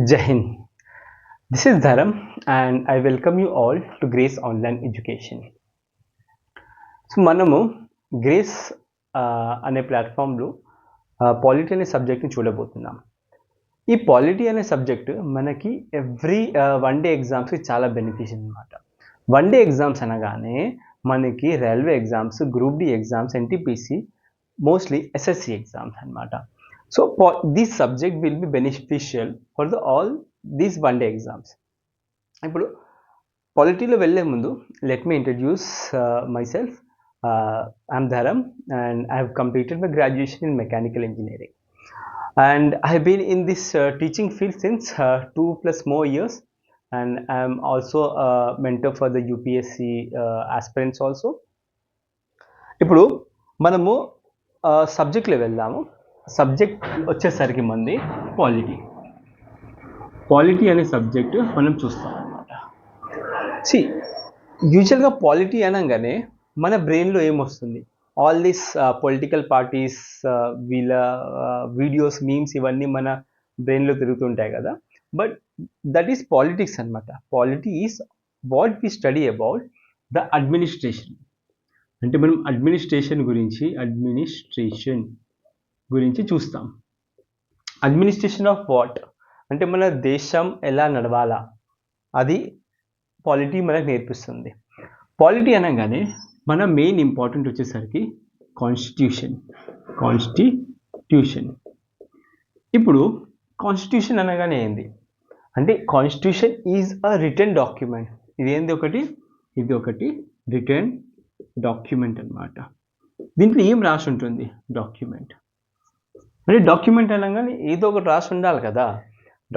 Jai Hind. This is Dharam and I welcome you all to Grace Online Education. So మనము grace అనే ప్లాట్ఫామ్లో polity అనే సబ్జెక్ట్ని చూడబోతున్నాం. ఈ పాలిటీ అనే సబ్జెక్ట్ మనకి ఎవ్రీ వన్ డే ఎగ్జామ్స్కి చాలా బెనిఫిషియల్ అనమాట. వన్ డే ఎగ్జామ్స్ అనగానే మనకి railway exams, group D exams, NTPC, mostly SSC exams అనమాట. So this subject will be beneficial for all these one day exams. ఇప్పుడు పాలిటీలో వెళ్ళే ముందు let me introduce myself. I'm Dharam and I have completed my graduation in mechanical engineering, and I have been in this teaching field since 2+ more years, and I am also a mentor for the UPSC aspirants also. ఇప్పుడు మనము సబ్జెక్ట్లో వెళ్దాము. Subject వచ్చేసరికి మంది polity అనే subject మనం చూస్తాం అన్నమాట. యూజువల్గా పాలిటీ అనగానే మన బ్రెయిన్లో ఏమొస్తుంది? ఆల్ దీస్ పొలిటికల్ పార్టీస్, వీళ్ళ వీడియోస్, మీమ్స్ ఇవన్నీ మన బ్రెయిన్లో తిరుగుతుంటాయి కదా. బట్ దట్ ఈస్ పాలిటిక్స్ అనమాట. Polity is what we study about the administration. అంటే మనం అడ్మినిస్ట్రేషన్ గురించి చూస్తాం. అడ్మినిస్ట్రేషన్ ఆఫ్ వాట్ అంటే మన దేశం ఎలా నడవాలా, అది పాలిటీ మనకు నేర్పిస్తుంది. పాలిటీ అనగానే మన మెయిన్ ఇంపార్టెంట్ వచ్చేసరికి కాన్స్టిట్యూషన్. ఇప్పుడు కాన్స్టిట్యూషన్ అనగానే ఏంది అంటే, constitution is a written document. ఇది ఒకటి రిటన్ డాక్యుమెంట్ అన్నమాట. దీంట్లో ఏం రాసి ఉంటుంది? డాక్యుమెంట్ అంటే డాక్యుమెంట్ అనగానే ఏదో ఒకటి రాసి ఉండాలి కదా.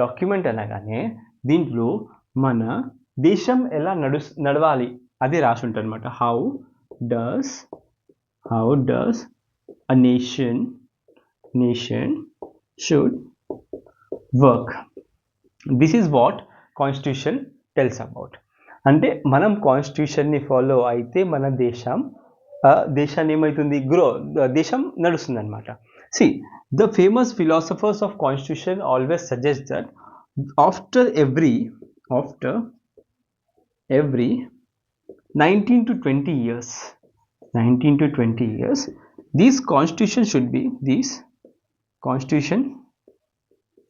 డాక్యుమెంట్ అనగానే దీంట్లో మన దేశం ఎలా నడవాలి అది రాసి ఉంటుంది అనమాట. How does a nation should work. This is what constitution tells about. అంటే మనం కాన్స్టిట్యూషన్ని ఫాలో అయితే మన దేశాన్ని ఏమవుతుంది? దేశం నడుస్తుంది అనమాట. The famous philosophers of constitution always suggest that after every 19 to 20 years this constitution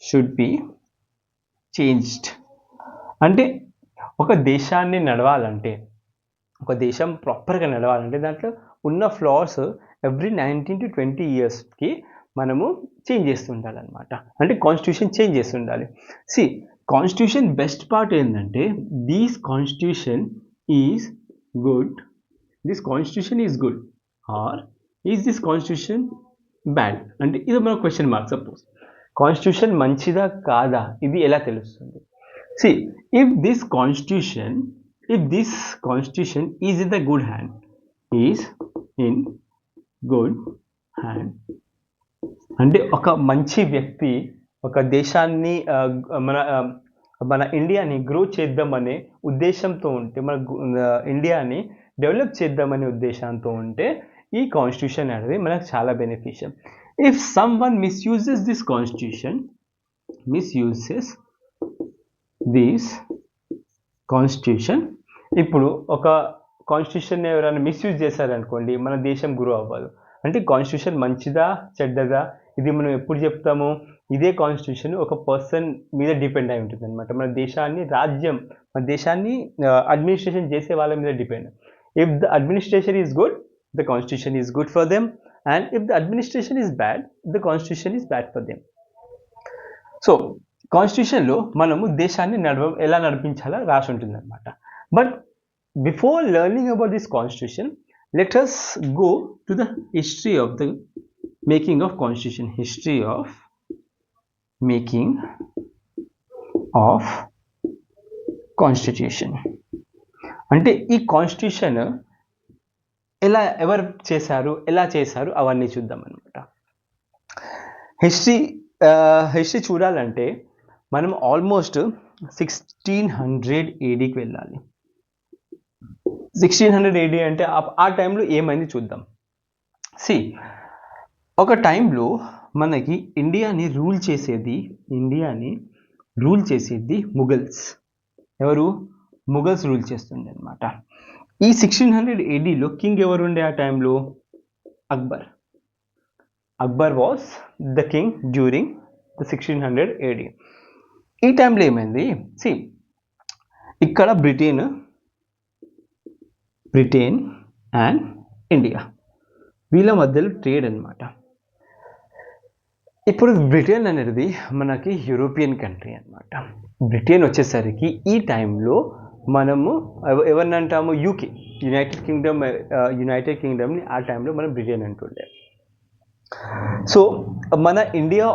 should be changed. అంటే ఒక దేశాన్ని నడవాలంటే, ఒక దేశం ప్రాపర్గా నడవాలంటే దాంట్లో ఉన్న ఫ్లాస్ ఎవ్రీ 19 to 20 yearsకి మనము చేంజ్ చేస్తుండాలన్నమాట. అంటే కాన్స్టిట్యూషన్ చేంజ్ చేస్తుండాలి. కాన్స్టిట్యూషన్ బెస్ట్ పార్ట్ ఏంటంటే, this constitution is good or is this constitution bad అంటే ఇది మన క్వశ్చన్ మార్క్. సపోజ్ కాన్స్టిట్యూషన్ మంచిదా కాదా ఇది ఎలా తెలుస్తుంది? If this constitution is in the good hand, అంటే ఒక మంచి వ్యక్తి ఒక దేశాన్ని మన ఇండియాని గ్రో చేద్దామనే ఉద్దేశంతో ఉంటే, మన ఇండియాని డెవలప్ చేద్దామనే ఉద్దేశంతో ఉంటే ఈ కాన్స్టిట్యూషన్ అనేది మనకు చాలా beneficial. If some one misuses this constitution, ఇప్పుడు ఒక కాన్స్టిట్యూషన్ ఎవరైనా మిస్యూజ్ చేశారనుకోండి, మన దేశం గ్రో అవ్వదు. అంటే కాన్స్టిట్యూషన్ మంచిదా చెడ్డదా ఇది మనం ఎప్పుడు చెప్తాము? ఇదే కాన్స్టిట్యూషన్ ఒక పర్సన్ మీద డిపెండ్ అయి ఉంటుంది అనమాట. మన దేశాన్ని అడ్మినిస్ట్రేషన్ చేసే వాళ్ళ మీద depend. If the administration is good, the constitution is good for them, and if the administration is bad, the constitution is bad for them. So కాన్స్టిట్యూషన్లో మనము దేశాన్ని ఎలా నడిపించాలో రాసి ఉంటుంది అనమాట. But before learning about this constitution, let us go to the history of the making of constitution. History of making of constitution అంటే ఈ కాన్స్టిట్యూషన్ ఎవరు చేశారు అవన్నీ చూద్దాం అనమాట. హిస్టరీ చూడాలంటే మనం ఆల్మోస్ట్ 1600 ADకి వెళ్ళాలి. 1600 AD అంటే ఆ టైంలో ఏమైంది చూద్దాం. ఒక టైంలో మనకి ఇండియాని రూల్ చేసేది, ఇండియాని రూల్ చేసేది ముఘల్స్. ఎవరు? ముఘల్స్ రూల్ చేస్తుండే అనమాట. ఈ 1600 ADలో కింగ్ ఎవరు ఉండే ఆ టైంలో? Akbar. Akbar was the king during the 1600 AD. ఈ టైంలో ఏమైంది? ఇక్కడ బ్రిటన్ అండ్ ఇండియా వీళ్ళ మధ్యలో ట్రేడ్ అనమాట. ఇప్పుడు బ్రిటన్ అనేది మనకి యూరోపియన్ కంట్రీ అనమాట. బ్రిటన్ వచ్చేసరికి ఈ టైంలో మనము ఎవరిని అంటాము? యూకే, యునైటెడ్ కింగ్డమ్ని ఆ టైంలో మనం బ్రిటన్ అంటుండే. సో మన ఇండియా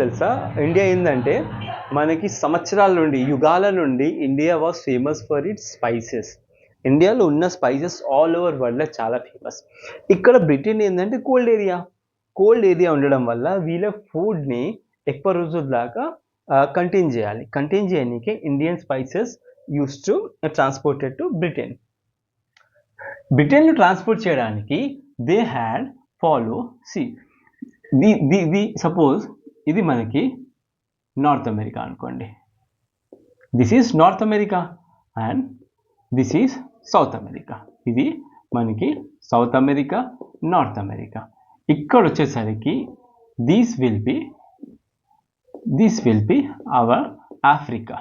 తెలుసా? ఇండియా ఏంటంటే మనకి సంవత్సరాల నుండి, యుగాల నుండి India was famous for it's spices. ఇండియాలో ఉన్న స్పైసెస్ ఆల్ ఓవర్ వరల్డ్లో చాలా ఫేమస్. ఇక్కడ బ్రిటన్ ఏంటంటే కోల్డ్ ఏరియా ఉండడం వల్ల వీళ్ళ ఫుడ్ని ఎక్కువ రోజుల దాకా కంటైన్ చేయడానికి Indian spices use to transported to Britain. బ్రిటన్లో ట్రాన్స్పోర్ట్ చేయడానికి దే హ్యాడ్ ఫాలో సపోజ్ ఇది మనకి నార్త్ అమెరికా అనుకోండి. This is north America and this is south America. ఇది మనకి సౌత్ అమెరికా, నార్త్ అమెరికా. ఇక్కడ వచ్చేసరికి this will be our Africa.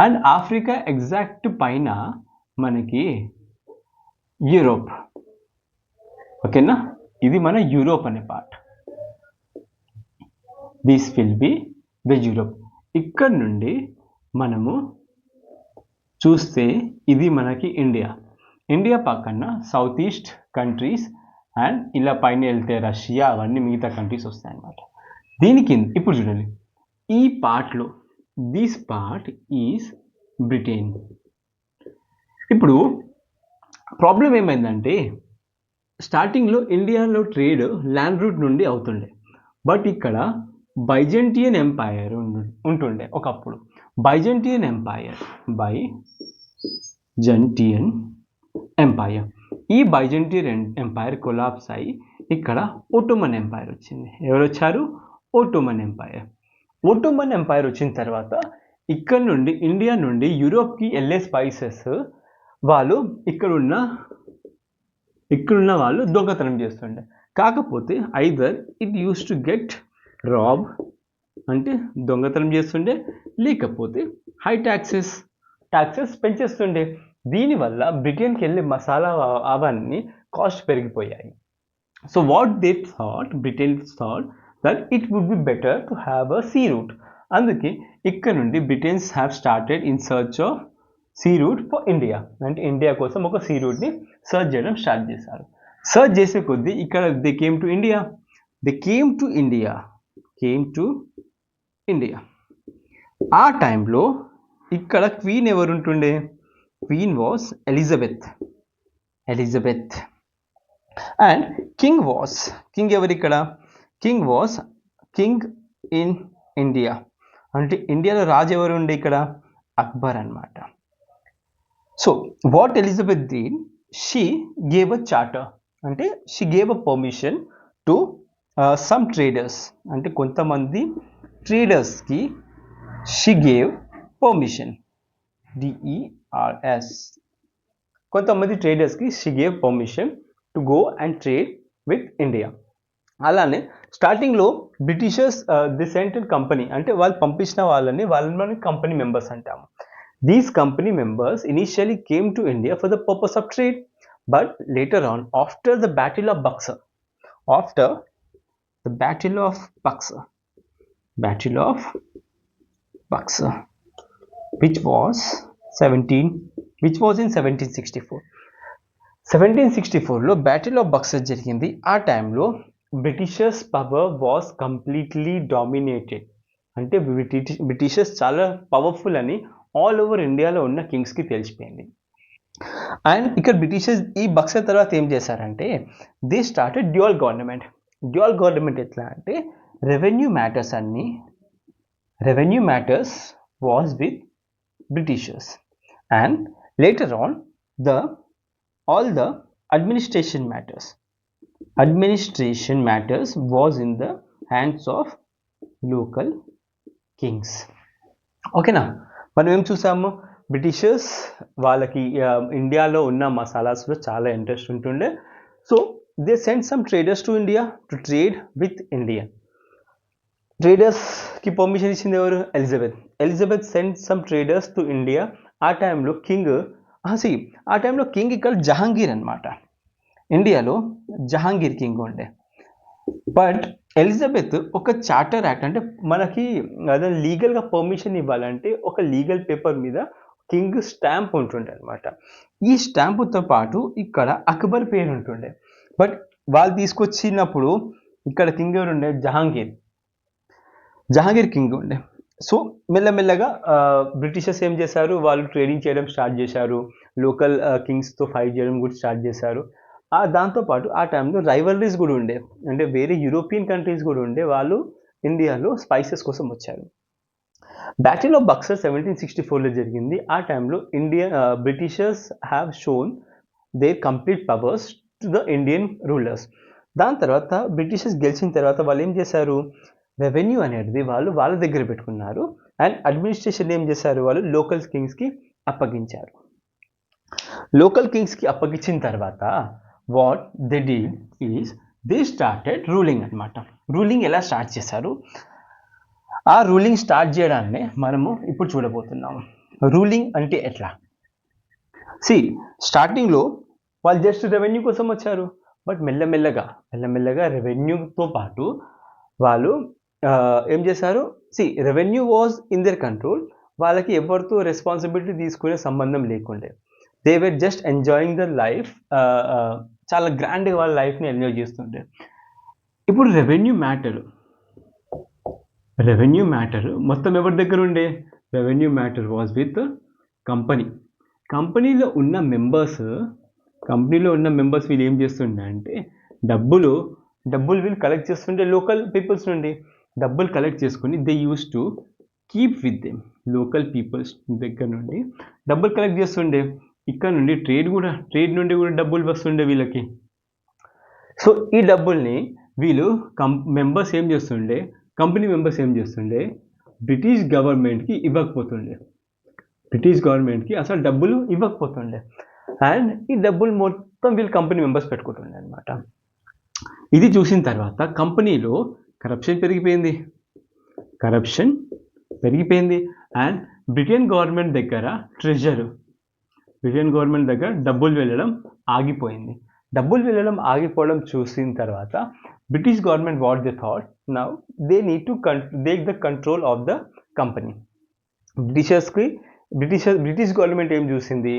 And Africa exact పైన మనకి యూరోప్. ఓకేనా? ఇది మన యూరోప్ అనే part. This will be the Europe. ఇక్కడ నుండి మనము చూస్తే ఇది మనకి ఇండియా పక్కన సౌత్ ఈస్ట్ కంట్రీస్ అండ్ ఇలా పైన వెళ్తే రష్యా, అవన్నీ మిగతా కంట్రీస్ వస్తాయి అన్నమాట. దీనికి ఇప్పుడు చూడండి, ఈ పార్ట్లో దిస్ పార్ట్ ఈజ్ బ్రిటన్. ఇప్పుడు ప్రాబ్లం ఏమైందంటే స్టార్టింగ్లో ఇండియాలో ట్రేడ్ ల్యాండ్ రూట్ నుండి అవుతుండే. బట్ ఇక్కడ బైజెంటియన్ ఎంపైర్ ఉంటుండే ఒకప్పుడు. బైజెంటియన్ ఎంపైర్ ఈ బైజెంటియన్ ఎంపైర్ కొలాప్స్ అయ్యి ఇక్కడ ఒట్టోమన్ ఎంపైర్ వచ్చింది. ఎవరు వచ్చారు? ఒట్టోమన్ ఎంపైర్ వచ్చిన తర్వాత ఇక్కడ నుండి ఇండియా నుండి యూరోప్కి వెళ్ళే స్పైసెస్ వాళ్ళు ఇక్కడున్న వాళ్ళు దొంగతనం చేస్తుండే. కాకపోతే either it used to get rob అంటే దొంగతనం చేస్తుండే, లేకపోతే హై ట్యాక్సెస్ పెంచేస్తుండే. దీనివల్ల బ్రిటన్కి వెళ్ళే మసాలా అవన్నీ కాస్ట్ పెరిగిపోయాయి. So what Britain thought that it would be better to have a sea route. అందుకే ఇక్కడ నుండి Britons have started in search of sea route for India. అంటే ఇండియా కోసం ఒక సీ రూట్ని సర్చ్ చేయడం స్టార్ట్ చేశారు. సర్చ్ చేసే కొద్దీ ఇక్కడ దే కేమ్ టు ఇండియా. ఆ టైంలో ఇక్కడ క్వీన్ ఎవరుంటుండే? Queen was Elizabeth. And king ఎవరు ఇక్కడ? King in India. అంటే ఇండియాలో రాజు ఎవరు ఉండే ఇక్కడ? అక్బర్ అన్నమాట. So what Elizabeth did, she gave a charter, అంటే she gave a permission to some traders. అంటే కొంతమంది ట్రేడర్స్కి షీ గేవ్ పర్మిషన్, DERS. కొంతమంది ట్రేడర్స్కి she gave permission to go and trade with India. అలానే స్టార్టింగ్లో బ్రిటిషర్స్ ది సెంట్ కంపెనీ, అంటే వాళ్ళు పంపించిన వాళ్ళని మనం కంపెనీ మెంబర్స్ అంటాము. These company members initially came to India for the purpose of trade, but later on, after the Battle of Buxar, which was in 1764. 1764లో battle of Buxar జరిగింది. ఆ టైంలో Britishers power was completely dominated. అంటే Britishers చాలా powerful అని all over ఇండియాలో ఉన్న కింగ్స్కి తెలిసిపోయింది. అండ్ ఇక్కడ బ్రిటిషర్స్ ఈ బక్సర్ తర్వాత ఏం చేశారంటే దే స్టార్టెడ్ డ్యూయల్ గవర్నమెంట్. ఎట్లా అంటే revenue matters was with Britishers and later on all the administration matters was in the hands of local kings. ఓకేనా. మనం ఏం చూసాము, బ్రిటిషర్స్ వాళ్ళకి ఇండియాలో ఉన్న మసాలాస్లో చాలా ఇంట్రెస్ట్ ఉంటుండే. So they send some traders to India to trade with India. ట్రేడర్స్కి పర్మిషన్ ఇచ్చింది ఎవరు? Elizabeth send some traders to India. ఆ టైంలో కింగ్ ఇక్కడ జహాంగీర్ అనమాట. ఇండియాలో జహాంగీర్ కింగ్ ఉండే. బట్ ఎలిజబెత్ ఒక చార్టర్ యాక్ట్, అంటే మనకి అదే లీగల్గా పర్మిషన్ ఇవ్వాలంటే ఒక లీగల్ పేపర్ మీద కింగ్ స్టాంప్ ఉంటుండే అనమాట. ఈ స్టాంపుతో పాటు ఇక్కడ అక్బర్ పేరు ఉంటుండే. బట్ వాళ్ళు తీసుకొచ్చినప్పుడు ఇక్కడ కింగ్ ఎవరు ఉండే? జహాంగీర్ కింగ్ ఉండే. సో మెల్లమెల్లగా బ్రిటిషర్స్ ఏం చేశారు, వాళ్ళు ట్రేడింగ్ చేయడం స్టార్ట్ చేశారు, లోకల్ కింగ్స్తో ఫైట్ చేయడం కూడా స్టార్ట్ చేశారు. దాంతోపాటు ఆ టైంలో రైవలరీస్ కూడా ఉండే, అంటే వేరే యూరోపియన్ కంట్రీస్ కూడా ఉండే, వాళ్ళు ఇండియాలో స్పైసెస్ కోసం వచ్చారు. బ్యాటిల్ ఆఫ్ బక్సర్ 1764లో జరిగింది. ఆ టైంలో Britishers have shown their complete powers to the Indian rulers. దాని తర్వాత బ్రిటిషర్స్ గెలిచిన తర్వాత వాళ్ళు ఏం చేశారు, రెవెన్యూ అనేది వాళ్ళు వాళ్ళ దగ్గర పెట్టుకున్నారు. అండ్ అడ్మినిస్ట్రేషన్ ఏం చేశారు, వాళ్ళు లోకల్ కింగ్స్కి అప్పగించారు. లోకల్ కింగ్స్కి అప్పగించిన తర్వాత what they did is they started ruling అనమాట. రూలింగ్ ఎలా స్టార్ట్ చేశారు, ఆ రూలింగ్ స్టార్ట్ చేయడాన్ని మనము ఇప్పుడు చూడబోతున్నాము. రూలింగ్ అంటే ఎట్లా? స్టార్టింగ్లో వాళ్ళు జస్ట్ రెవెన్యూ కోసం వచ్చారు. బట్ మెల్లమెల్లగా రెవెన్యూతో పాటు వాళ్ళు ఏం చేశారు, revenue was in their control. వాళ్ళకి ఎవరితో రెస్పాన్సిబిలిటీ తీసుకునే సంబంధం లేకుండే. They were just enjoying the life. చాలా గ్రాండ్గా వాళ్ళ లైఫ్ని ఎంజాయ్ చేస్తుండే. ఇప్పుడు రెవెన్యూ మ్యాటర్ మొత్తం ఎవరి దగ్గర ఉండే? Revenue matter was with company. కంపెనీలో ఉన్న మెంబర్స్ వీళ్ళు ఏం చేస్తుండే అంటే డబ్బులు వీళ్ళు కలెక్ట్ చేస్తుండే లోకల్ పీపుల్స్ నుండి. డబ్బులు కలెక్ట్ చేసుకుని they used to keep with them. Local peoples దగ్గర నుండి డబ్బులు కలెక్ట్ చేస్తుండే. ఇక్కడ నుండి ట్రేడ్ నుండి కూడా డబ్బులు వస్తుండే వీళ్ళకి. సో ఈ డబ్బుల్ని వీళ్ళు మెంబర్స్ ఏం చేస్తుండే, కంపెనీ మెంబర్స్ ఏం చేస్తుండే, బ్రిటిష్ గవర్నమెంట్కి అసలు డబ్బులు ఇవ్వకపోతుండే. అండ్ ఈ డబ్బులు మొత్తం వీళ్ళు కంపెనీ మెంబర్స్ పెట్టుకుంటుండే అనమాట. ఇది చూసిన తర్వాత కంపెనీలో కరప్షన్ పెరిగిపోయింది. అండ్ బ్రిటన్ గవర్నమెంట్ దగ్గర డబ్బులు వెళ్ళడం ఆగిపోవడం చూసిన తర్వాత British government what they thought, now they need to take the control of the company. British government ఏం చూసింది,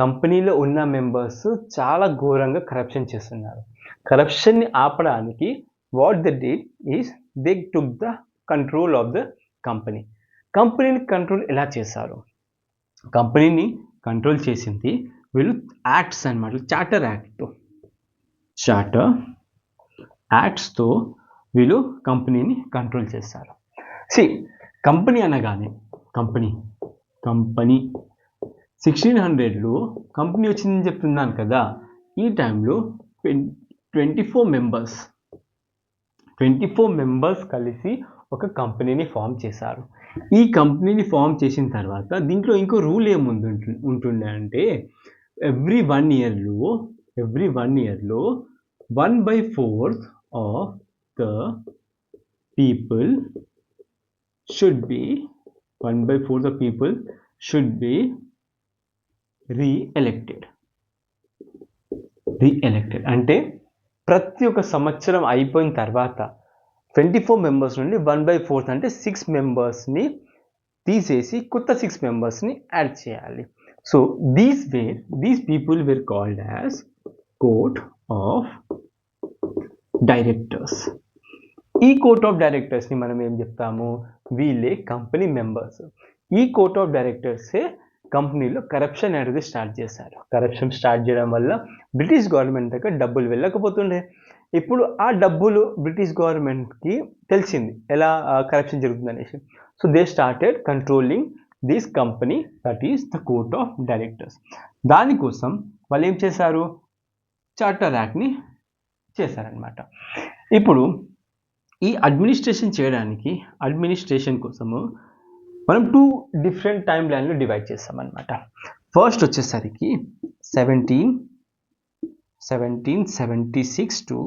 కంపెనీలో ఉన్న మెంబర్స్ చాలా ఘోరంగా కరప్షన్ చేస్తున్నారు. కరప్షన్ని ఆపడానికి what they did is they took the control of the కంపెనీని కంట్రోల్ ఎలా చేశారు? కంపెనీని కంట్రోల్ చేసింది వీళ్ళు యాక్ట్స్ అనమాట. చార్టర్ యాక్ట్స్తో వీళ్ళు కంపెనీని కంట్రోల్ చేస్తారు. కంపెనీ అనగానే కంపెనీ 1600లో కంపెనీ వచ్చిందని చెప్తున్నాను కదా. ఈ టైంలో 24 మెంబర్స్ కలిసి ఒక కంపెనీని ఫామ్ చేశారు. ఈ కంపెనీని ఫామ్ చేసిన తర్వాత దీంట్లో ఇంకో రూల్ ఉంటుండే అంటే ఎవ్రీ 1 ఇయర్లో 1/4 of the people should be re-elected. అంటే ప్రతి ఒక్క సంవత్సరం అయిపోయిన తర్వాత 24 మెంబర్స్ నుండి 1/4 అంటే 6 మెంబర్స్ని తీసేసి కొత్త 6 మెంబర్స్ని యాడ్ చేయాలి. So these people wear called as court of directors. ఈ కోర్ట్ ఆఫ్ డైరెక్టర్స్ని మనం ఏం చెప్తాము, వీళ్ళే కంపెనీ మెంబర్స్. ఈ కోర్ట్ ఆఫ్ డైరెక్టర్సే కంపెనీలో కరప్షన్ అనేది స్టార్ట్ చేశారు. కరప్షన్ స్టార్ట్ చేయడం వల్ల బ్రిటిష్ గవర్నమెంట్ దగ్గర డబ్బులు వెళ్ళకపోతుండే. ఇప్పుడు ఆ డబ్బులు బ్రిటిష్ గవర్నమెంట్కి తెలిసింది ఎలా కరప్షన్ జరుగుతుందనేసి. So they started controlling this company, that is the court of directors. దానికోసం వాళ్ళు ఏం చేశారు, చార్టర్ యాక్ట్ని చేశారనమాట. ఇప్పుడు ఈ అడ్మినిస్ట్రేషన్ కోసము మనం 2 డిఫరెంట్ టైం లైన్లో డివైడ్ చేస్తాం అనమాట. ఫస్ట్ వచ్చేసరికి 1776 to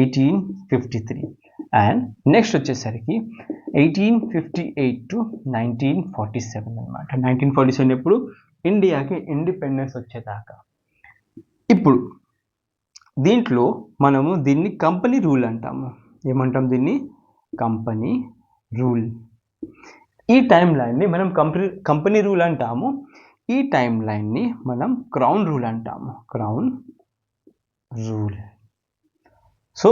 1853 అండ్ నెక్స్ట్ వచ్చేసరికి 1858 to 1947 అనమాట. 1947 ఎప్పుడు ఇండియాకి ఇండిపెండెన్స్ వచ్చేదాకా. ఇప్పుడు దీంట్లో మనము దీన్ని కంపెనీ రూల్ అంటాము. ఏమంటాం దీన్ని? Company rule. ఈ టైం లైన్ని మనం కంపెనీ రూల్ అంటాము. ఈ టైం లైన్ని మనం క్రౌన్ రూల్ అంటాము. Crown rule. So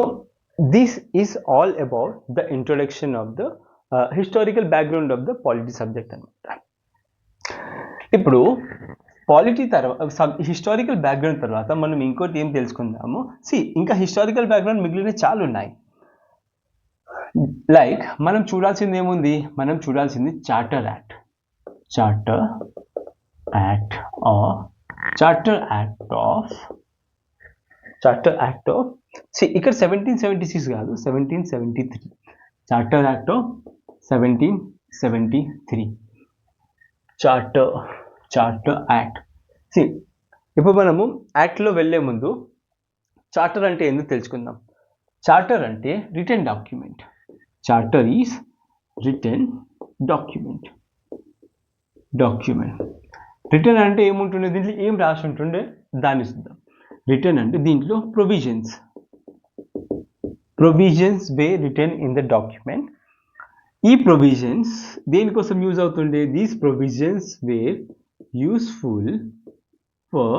this is all about the introduction of the historical background of the polity subject అనమాట. ఇప్పుడు పాలిటీ తర్వాత హిస్టారికల్ బ్యాక్గ్రౌండ్ తర్వాత మనం ఇంకోటి ఏం తెలుసుకుందాము. ఇంకా హిస్టారికల్ బ్యాక్గ్రౌండ్ మిగిలిన చాలా ఉన్నాయి. లైక్ మనం చూడాల్సింది ఏముంది? మనం చూడాల్సింది charter act. Charter act of ఇక్కడ 1776 కాదు, 1773. Charter act of 1773. Charter act. ఇప్పుడు మనము యాక్ట్లో వెళ్ళే ముందు చార్టర్ అంటే ఏందో తెలుసుకుందాం. చార్టర్ అంటే written document. Charter is written document. Written అంటే ఏముంటుండే? దీంట్లో ఏం రాసి ఉంటుండే దాన్ని చూద్దాం. రిటన్ అంటే దీంట్లో provisions were written in the document. ఈ ప్రొవిజన్స్ దేనికోసం యూజ్ అవుతుండే? These provisions were useful for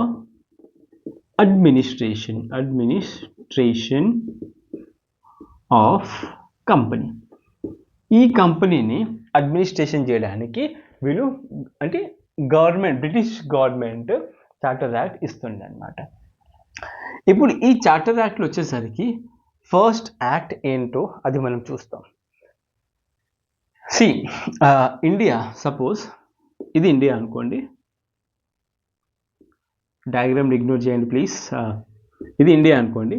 administration of company. ఈ కంపెనీని అడ్మినిస్ట్రేషన్ చేయడానికి వీళ్ళు అంటే బ్రిటిష్ గవర్నమెంట్ చార్టర్ యాక్ట్ ఇస్తుండే అనమాట. ఇప్పుడు ఈ చార్టర్ యాక్ట్లో వచ్చేసరికి ఫస్ట్ యాక్ట్ ఏంటో అది మనం చూస్తాం. ఇండియా, సపోజ్ ఇది ఇండియా అనుకోండి. డయాగ్రామ్ ఇగ్నోర్ చేయండి ప్లీజ్. ఇది ఇండియా అనుకోండి.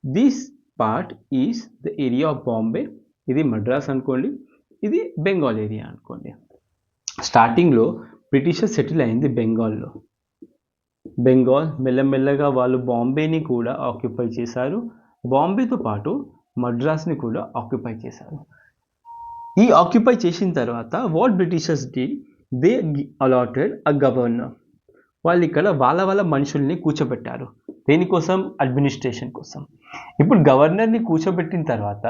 This part is the area of Bombay. ఇది మద్రాస్ అనుకోండి. ఇది బెంగాల్ ఏరియా అనుకోండి. స్టార్టింగ్లో బ్రిటిషర్స్ సెటిల్ అయింది బెంగాల్లో. బెంగాల్ మెల్లమెల్లగా వాళ్ళు బాంబేని కూడా ఆక్యుపై చేశారు. బాంబేతో పాటు మద్రాస్ని కూడా ఆక్యుపై చేశారు. ఈ ఆక్యుపై చేసిన తర్వాత what Britishers did, they allotted a governor. వాళ్ళు ఇక్కడ వాళ్ళ మనుషుల్ని కూర్చోబెట్టారు. దేనికోసం? అడ్మినిస్ట్రేషన్ కోసం. ఇప్పుడు గవర్నర్ని కూర్చోబెట్టిన తర్వాత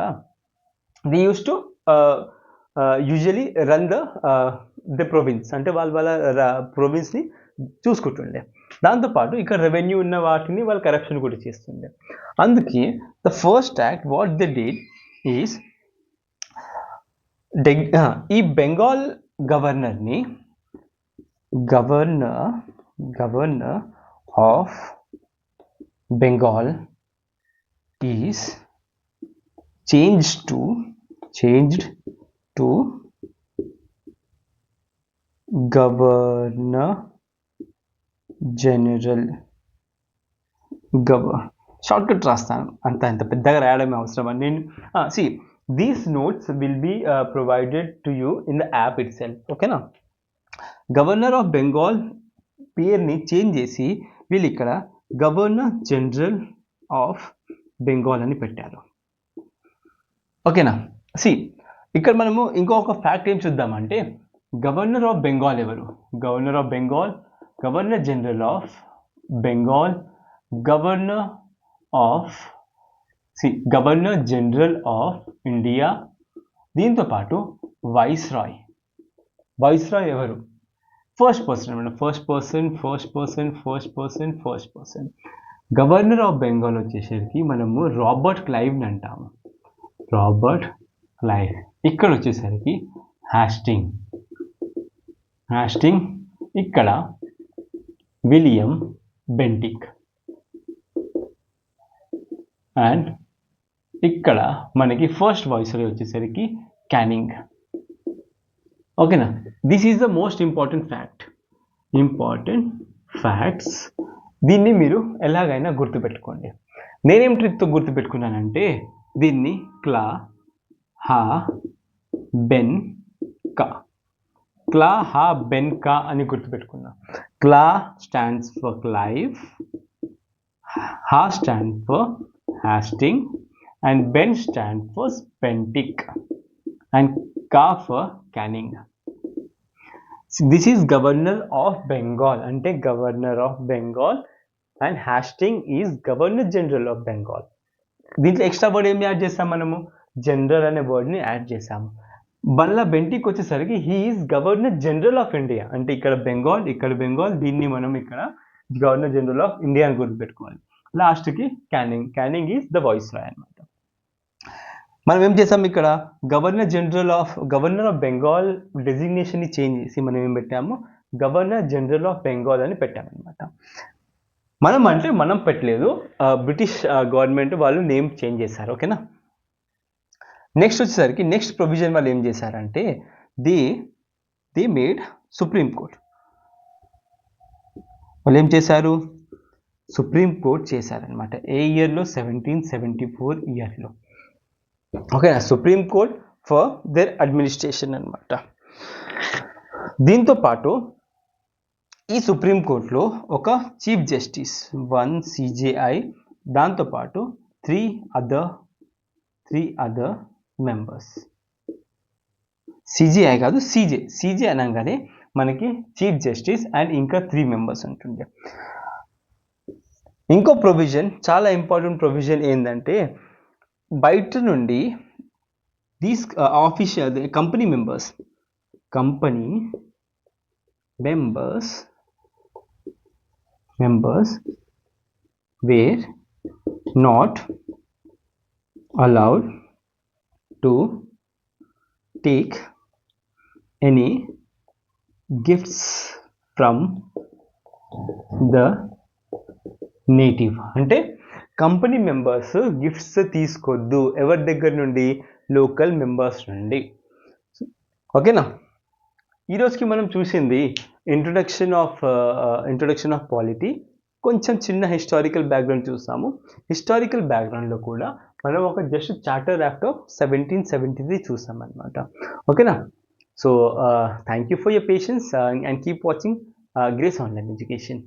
they used to usually run the province. అంటే వాళ్ళ ప్రొవిన్స్ని చూసుకుంటుండే. దాంతోపాటు ఇక్కడ రెవెన్యూ ఉన్న వాటిని వాళ్ళు కరప్షన్ కూడా చేస్తుండే. అందుకే the first act what they did is ఈ బెంగాల్ గవర్నర్ని Governor of Bengal is changed to Governor General. Shortcut రాస్తాను, అంత పెద్దగా రాయడమే అవసరం అని నేను. These notes will be provided to you in the app itself. ఓకేనా? గవర్నర్ ఆఫ్ బెంగాల్ పేరుని చేంజ్ చేసి వీళ్ళు ఇక్కడ గవర్నర్ జనరల్ ఆఫ్ బెంగాల్ అని పెట్టారు. ఓకేనా? ఇక్కడ మనము ఇంకొక ఫ్యాక్ట్ ఏం చూద్దామంటే, గవర్నర్ ఆఫ్ బెంగాల్ ఎవరు? Governor of Bengal, governor general of Bengal, governor general of India. దీంతో పాటు వైస్రాయ్ ఎవరు? First person. Governor of Bengal వచ్చేసరికి మనము రాబర్ట్ క్లైవ్ని అంటాము. Robert Clive. ఇక్కడ వచ్చేసరికి హ్యాస్టింగ్. ఇక్కడ విలియం బెంటిక్. అండ్ ఇక్కడ మనకి ఫస్ట్ వాయిస్రాయ్ వచ్చేసరికి క్యానింగ్. ఓకేనా? This is the most important facts. దీన్ని మీరు ఎలాగైనా గుర్తుపెట్టుకోండి. నేనేం ట్రిక్తో గుర్తుపెట్టుకున్నానంటే, దీన్ని బెన్ కా. క్లా హా బెన్ కా అని గుర్తుపెట్టుకున్నాం. Cla stands for Clive, Ha stand for Hasting, and Ben stand for Bentinck, and Ka for Canning. This is Governor of Bengal, ante Governor of Bengal, and Hastings is Governor General of Bengal. దీంట్లో extra word ఏం add చేస్తాం మనము? General అనే వర్డ్ని add చేసాము. బండ్ల Bentinck వచ్చేసరికి he is governor general of India. అంటే ఇక్కడ బెంగాల్, దీన్ని మనం ఇక్కడ గవర్నర్ జనరల్ ఆఫ్ ఇండియా అని గుర్తుపెట్టుకోవాలి. లాస్ట్కి Canning is the viceroy అనమాట. మనం ఏం చేసాం ఇక్కడ? గవర్నర్ ఆఫ్ బెంగాల్ డెసిగ్నేషన్ని చేంజ్ చేసి మనం ఏం పెట్టాము? గవర్నర్ జనరల్ ఆఫ్ బెంగాల్ అని పెట్టామన్నమాట. మనం పెట్టలేదు, బ్రిటిష్ గవర్నమెంట్ వాళ్ళు నేమ్ చేంజ్ చేశారు. ఓకేనా? నెక్స్ట్ వచ్చేసరికి నెక్స్ట్ ప్రొవిజన్ వాళ్ళు ఏం చేశారంటే ది మేడ్ సుప్రీం కోర్ట్. వాళ్ళు ఏం చేశారు? సుప్రీం కోర్ట్ చేశారనమాట. ఏ ఇయర్లో? 1774 ఇయర్లో. ఓకేనా? Supreme court for their administration అనమాట. దీంతో పాటు ఈ సుప్రీం కోర్టులో ఒక చీఫ్ జస్టిస్, 1 CJI, దాంతోపాటు 3 అదర్ మెంబర్స్. CJI కాదు, CJ అనగానే మనకి చీఫ్ జస్టిస్ అండ్ ఇంకా 3 మెంబర్స్ ఉంటుండే. ఇంకో ప్రొవిజన్, చాలా ఇంపార్టెంట్ ప్రొవిజన్ ఏంటంటే, బయట నుండి these official company members were not allowed to take any gifts from the native. అంటే కంపెనీ మెంబర్స్ గిఫ్ట్స్ తీసుకోవద్దు. ఎవరి దగ్గర నుండి? లోకల్ మెంబర్స్ నుండి. ఓకేనా? ఈరోజుకి మనం చూసింది ఇంట్రొడక్షన్ ఆఫ్ పాలిటీ. కొంచెం చిన్న హిస్టారికల్ బ్యాక్గ్రౌండ్ చూస్తాము. హిస్టారికల్ బ్యాక్గ్రౌండ్లో కూడా మనం ఒక జస్ట్ చార్టర్ యాక్ట్ ఆఫ్ 1773 చూసాం అనమాట. ఓకేనా? So thank you for your patience and keep watching grace online education.